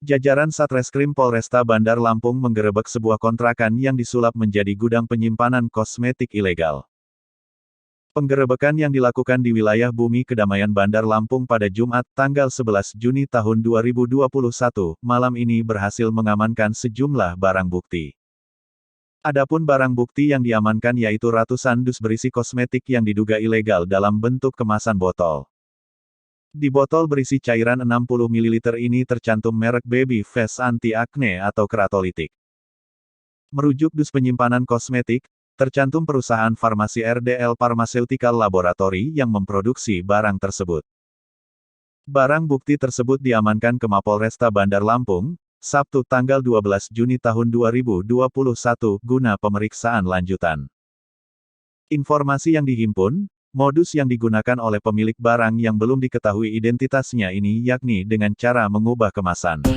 Jajaran Satreskrim Polresta Bandar Lampung menggerebek sebuah kontrakan yang disulap menjadi gudang penyimpanan kosmetik ilegal. Penggerebekan yang dilakukan di wilayah Bumi Kedamaian Bandar Lampung pada Jumat, tanggal 11 Juni tahun 2021, malam ini berhasil mengamankan sejumlah barang bukti. Adapun barang bukti yang diamankan yaitu ratusan dus berisi kosmetik yang diduga ilegal dalam bentuk kemasan botol. Di botol berisi cairan 60 ml ini tercantum merek Baby Face Anti-Acne atau Keratolitik. Merujuk dus penyimpanan kosmetik, tercantum perusahaan farmasi RDL Pharmaceutical Laboratory yang memproduksi barang tersebut. Barang bukti tersebut diamankan ke Mapolresta Bandar Lampung, Sabtu tanggal 12 Juni tahun 2021 guna pemeriksaan lanjutan. Informasi yang dihimpun, modus yang digunakan oleh pemilik barang yang belum diketahui identitasnya ini yakni dengan cara mengubah kemasan.